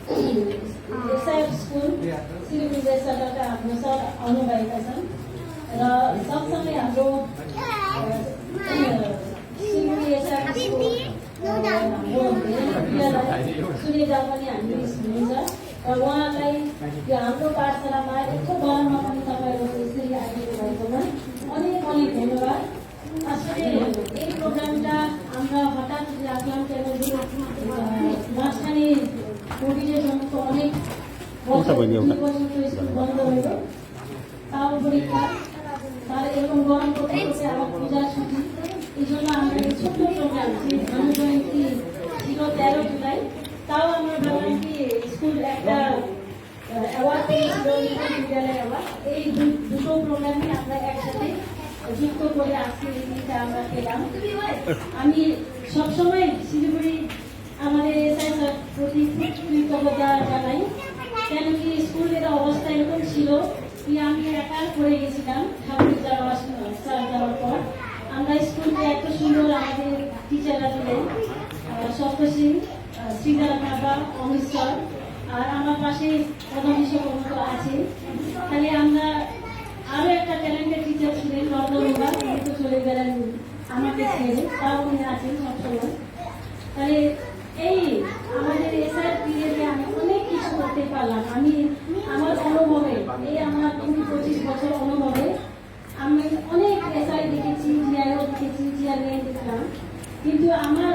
School Siliguri जैसाबाट हाम्रो sir आउनुभएका छन् र सँगसँगै हाम्रो सिलगढी एसआरको हाम्रो सुनेजा पनि हामी हुनुहुन्छ र उहाँलाई यो हाम्रो पाठशालामा यत्रो गरममा पनि तपाईँहरू यसरी आइदिनु भएकोमा अनेक अनेक धन्यवाद। আসলে এই প্রোগ্রামটা আমরা হঠাৎ রাখলাম কেন মাঝখানে কোভিডের জন্য তো অনেক বছর বন্ধ হইল, তাও পরীক্ষা তার এরকম গরম করতে করতে আবার পূজার ছুটি, এই জন্য আমরা এই ছোট্ট প্রোগ্রাম ভানু জয়ন্তী ছিল 13 জুলাই, তাও আমরা ভাবলাম কি স্কুল একটা অ্যাওয়ার্ড পেয়েছিল বিদ্যালয় অ্যাওয়ার্ড, এই দুটো প্রোগ্রামই আমরা একসাথে যুক্ত করে আজকে এই দিনটা আমরা পেলাম। আমি সবসময় শিলিগুড়ি আমাদের স্যার প্রতি কৃতজ্ঞতা জানাই, কেন কি স্কুলের অবস্থা এরকম ছিল কি আমি একা করে গেছিলাম ঠাকুর যাওয়ার পর। আমরা স্কুলকে এত সুন্দর আমাদের টিচাররা দিলেন, সপ্তশী শ্রীজারা বাবা, অমিত স্যার, আর আমার পাশে প্রধান আছে। তাহলে আমরা আরো একটা ট্যালেন্টেড টিচার ছিলেন রত্নরূপা, উনি তো চলে গেলেন আমাকে ছেড়ে, তাও উনি আছেন সবসময়। তাহলে এই আমাদের এসআর পিরিয়ডে আমি অনেক কিছু করতে পারলাম। আমি আমার অনুভবে এই আমার 20-25 বছর অনুভবে আমি অনেক এসআই দেখেছি, জিআইও দেখেছি, জিআরএ দেখলাম, কিন্তু আমার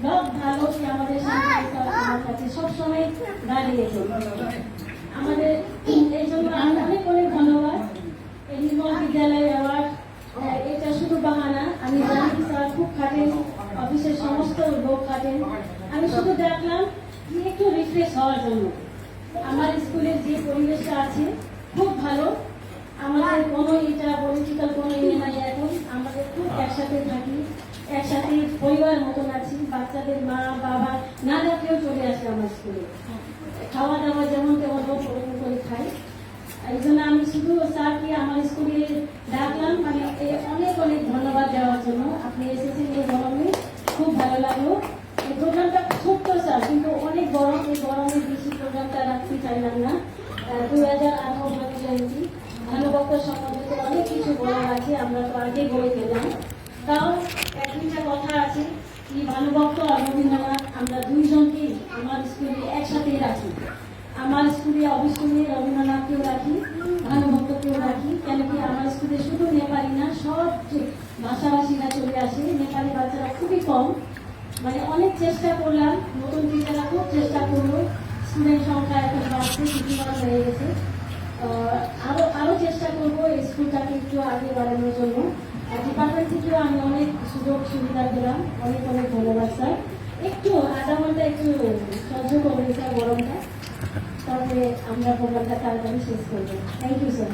লক ভালো কি আমাদের সামনে আমার কাছে সবসময় দাঁড়িয়েছে। আমাদের এই জন্য আমি অনেক অনেক ধন্যবাদ। এই নির্মল বিদ্যালয় অ্যাওয়ার্ড এটা শুধু বাহানা, আমি জানি স্যার খুব খাটেন, অফিসের সমস্ত লোক খাটেন, আমি শুধু দেখলাম একটু রিফ্রেশ হওয়ার জন্য। আমার স্কুলের যে পরিবেশটা আছে খুব ভালো, আমাদের কোনো এটা পলিটিক্যাল কোনো ইয়ে নাই, এখন আমাদের খুব একসাথে থাকি, একসাথে পরিবার মতন আছি, বাচ্চাদের মা বাবা না ডাকলেও চলে আসে আমার স্কুলে, খাওয়া দাওয়া যেমন তেমন করে খাই। এই জন্য আমি শুধু স্যারকে আমার স্কুলে ডাকলাম, মানে অনেক অনেক ধন্যবাদ দেওয়ার জন্য। আপনি এসেছেন এই গরমে, খুব ভালো লাগলো। এই প্রোগ্রামটা ছোট্ট স্যার, কিন্তু অনেক গরম, এই গরমে বেশি প্রোগ্রামটা রাখতে চাইলাম না। 2018 ভানু জয়ন্তী, ভানুভক্ত সম্বন্ধে অনেক কিছু বলার আছে, আমরা তো আগেই বলে গেলাম, তাও এক দুইটা কথা আছে কি ভানুভক্ত আর রবীন্দ্রনাথ আমরা দুইজনকে আমার স্কুলে একসাথেই রাখি। আমার স্কুলে অবশ্যই রবীন্দ্রনাথকেও রাখি, ভানুভক্তকেও রাখি, কেন কি আমার স্কুলে শুধু নেপালি না, সব ভাষাভাষীরা চলে আসে, নেপালি বাচ্চারা খুবই কম, মানে অনেক চেষ্টা করলাম, নতুন টিচাররা খুব চেষ্টা করলো, স্টুডেন্ট সংখ্যা এখন বাড়ছে, 50 হয়ে গেছে, আরো চেষ্টা করবো এই স্কুলটাকে একটু আগে বাড়ানোর জন্য। ডিপার্টমেন্ট থেকেও আমি অনেক সুযোগ সুবিধা পেলাম, অনেক অনেক ধন্যবাদ স্যার। একটু আধা ঘন্টা একটু সহ্য করবেন স্যার গরমটা, তাহলে আমরা প্রোগ্রামটা তাড়াতাড়ি শেষ করবো। Thank you sir.